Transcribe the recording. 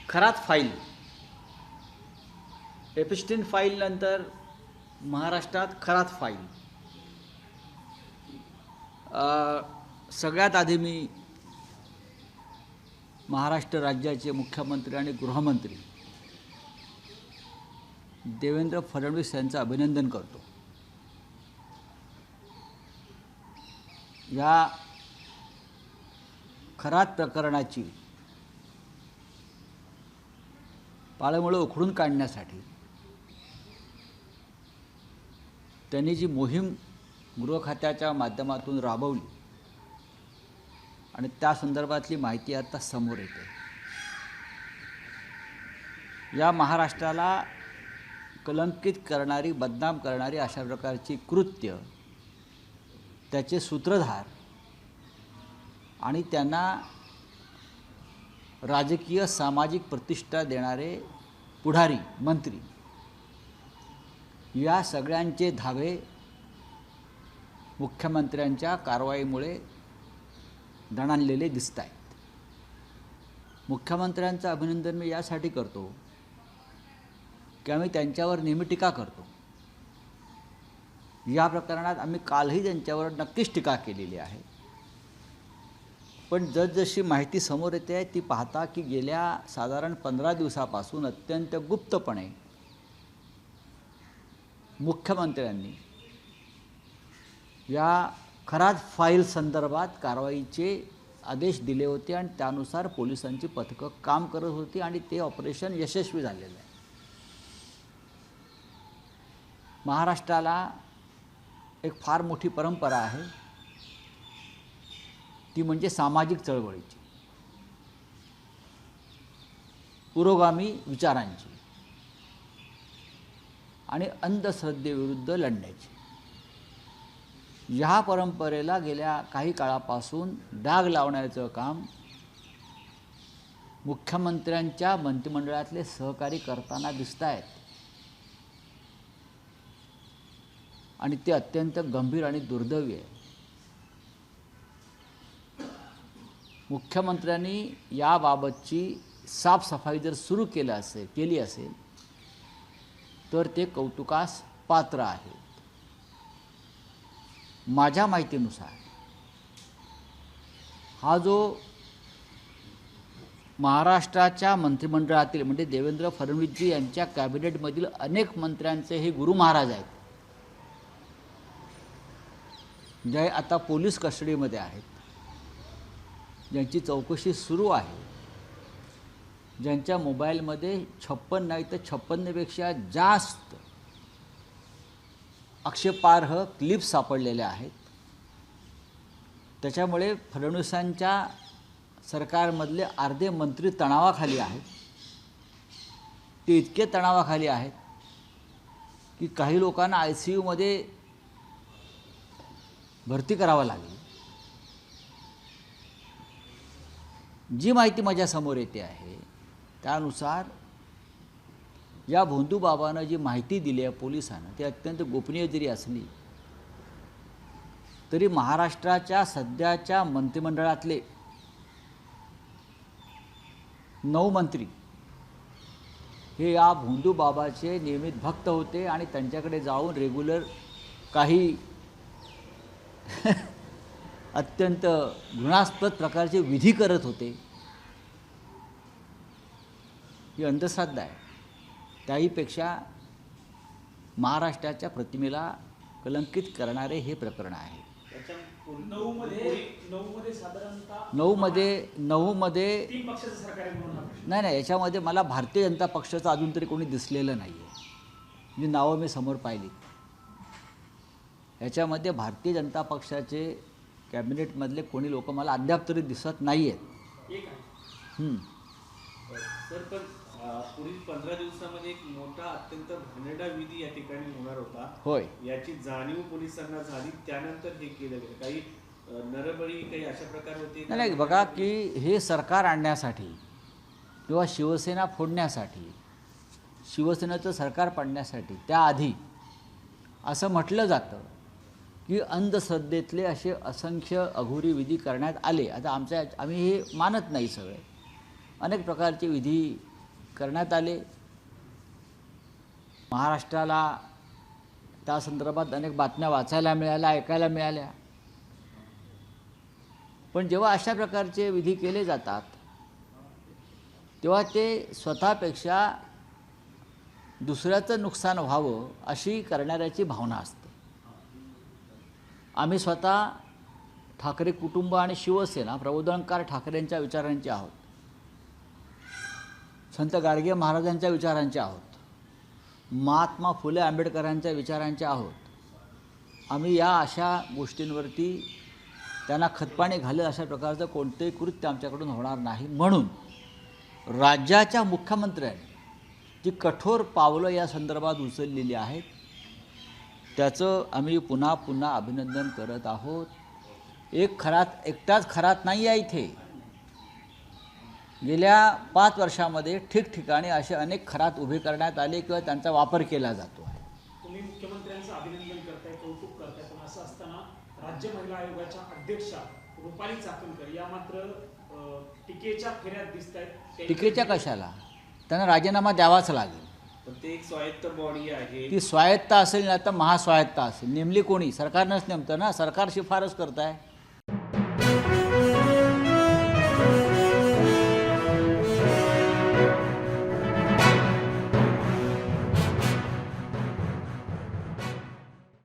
Kharat file, एपिस्टीन file नंतर महाराष्ट्रात Kharat file. सगळ्यात आधी मी महाराष्ट्र राज्याचे मुख्यमंत्री आणि गृहमंत्री देवेंद्र फडणवीस यांचं अभिनंदन करतो. या खरात प्रकरणाची पाळंमुळं उखडून काढण्यासाठी त्यांनी जी मोहीम गृह खात्याच्या माध्यमातून राबवली आणि त्या संदर्भातली माहिती आता समोर येते. या महाराष्ट्राला कलंकित करणारी, बदनाम करणारी अशा प्रकारची कृत्य, त्याचे सूत्रधार आणि त्यांना राजकीय सामाजिक प्रतिष्ठा देणारे पुढारी, मंत्री, या सगळ्यांचे धावे मुख्यमंत्र्यांच्या कारवाईमुळे दणाणलेले दिसत आहेत. मुख्यमंत्र्यांचं अभिनंदन मी यासाठी करतो की आम्ही त्यांच्यावर नेहमी टीका करतो. या प्रकरणात आम्ही कालही त्यांच्यावर नक्कीच टीका केलेली आहे. पण जसजशी माहिती समोर येते आहे ती पाहता की गेल्या साधारण 15 दिवसापासून अत्यंत गुप्तपणे मुख्यमंत्र्यांनी या खरात फाईल संदर्भात कारवाईचे आदेश दिले होते आणि त्यानुसार पोलिसांची पथकं काम करत होती आणि ते ऑपरेशन यशस्वी झालेलं आहे. महाराष्ट्राला एक फार मोठी परंपरा आहे, ती म्हणजे सामाजिक चळवळीची, पुरोगामी विचारांची आणि अंधश्रद्धेविरुद्ध लढण्याची. ह्या परंपरेला गेल्या काही काळापासून डाग लावण्याचं काम मुख्यमंत्र्यांच्या मंत्रिमंडळातले सहकारी करताना दिसत आहेत आणि ते अत्यंत गंभीर आणि दुर्दैवी आहे. मुख्यमंत्र्यांनी याबाबतची साफसफाई जर सुरू केली असेल तर ते कौतुकास पात्र आहे. माझ्या माहितीनुसार हा जो महाराष्ट्राच्या मंत्रिमंडळातील म्हणजे देवेंद्र फडणवीसजी यांच्या कॅबिनेटमधील अनेक मंत्र्यांचे हे गुरु महाराज आहेत, जे आता पोलीस कस्टडीमध्ये आहेत, ज्यांची चौकशी सुरू आहे, ज्यांच्या मोबाईलमध्ये 56 नाही तर 56पेक्षा जास्त आक्षेपार्ह क्लिप्स सापडलेल्या आहेत. त्याच्यामुळे फडणवीसांच्या सरकारमधले अर्धे मंत्री तणावाखाली आहेत. ते इतके तणावाखाली आहेत की काही लोकांना ICUमध्ये भरती करावं लागली. जी माहिती माझ्यासमोर येते आहे त्यानुसार या भोंदूबाबानं जी माहिती दिली आहे पोलिसांना, ती अत्यंत गोपनीय जरी असली तरी महाराष्ट्राच्या सध्याच्या मंत्रिमंडळातले 9 मंत्री हे या भोंदूबाबाचे नियमित भक्त होते आणि त्यांच्याकडे जाऊन रेग्युलर काही अत्यंत घृणास्पद प्रकारचे विधी करत होते. ही अंधश्रद्धा आहे. त्याहीपेक्षा महाराष्ट्राच्या प्रतिमेला कलंकित करणारे हे प्रकरण आहे. 9मध्ये 3 पक्षाचं सरकार आहे म्हणून नाही, याच्यामध्ये मला भारतीय जनता पक्षाचं अजून तरी कोणी दिसलेलं नाही आहे. जी नावं मी समोर पाहिली याच्यामध्ये भारतीय जनता पक्षाचे कॅबिनेटमधले कोणी लोक मला अद्याप तरी दिसत नाही आहेत. एक आहे सर, पण पुढील 15 दिवसामध्ये एक मोठा अत्यंत घाणेरडा विधी या ठिकाणी होणार होता. होय, याची जाणीव पोलिसांना झाली, त्यानंतर हे केलं गेलं. काही नरबळी काही अशा प्रकार होते. नाही बघा की हे सरकार आणण्यासाठी किंवा शिवसेना फोडण्यासाठी, शिवसेनेचं सरकार पाडण्यासाठी त्याआधी असं म्हटलं जातं की अंधश्रद्धेतले असे असंख्य अघोरी विधी करण्यात आले. आता आम्ही हे मानत नाही. सगळे अनेक प्रकारचे विधी करण्यात आले. महाराष्ट्राला त्या संदर्भात अनेक बातम्या वाचायला मिळाल्या, ऐकायला मिळाल्या. पण जेव्हा अशा प्रकारचे विधी केले जातात तेव्हा ते स्वतःपेक्षा दुसऱ्याचं नुकसान व्हावं अशी करणाऱ्याची भावना असते. आम्ही स्वतः ठाकरे कुटुंब आणि शिवसेना प्रबोधनकार ठाकरेंच्या विचारांचे आहोत, संत गाडगे महाराजांच्या विचारांचे आहोत, महात्मा फुले आंबेडकरांच्या विचारांचे आहोत. आम्ही या अशा गोष्टींवरती त्यांना खतपाणी घालेल अशा प्रकारचं कोणतेही कृत्य आमच्याकडून होणार नाही. म्हणून राज्याच्या मुख्यमंत्र्यांनी जी कठोर पावलं या संदर्भात उचललेली आहेत त्याचं आम्ही पुन्हा पुन्हा अभिनंदन करत आहोत. एकटाच खरात नाही आहे इथे. गेल्या 5 वर्षामध्ये ठिकठिकाणी असे अनेक खरात उभे करण्यात आले किंवा त्यांचा वापर केला जातो आहे. तुम्ही मुख्यमंत्र्यांचं अभिनंदन करताय, कौतुक करताय, पण असं असताना राज्य महिला आयोगाच्या अध्यक्षा रुपाली चाकणकर या मात्र टीकेच्या फेऱ्यात दिसत आहेत. टीकेच्या कशाला? त्यांना राजीनामा द्यावाच लागेल. पण ते एक स्वायत्त बॉडी आहे. ती स्वायत्त असेल ना तर महास्वायत्त असेल. नेमली कोणी? सरकारनंच नेमतं ना. सरकार शिफारस करत आहे.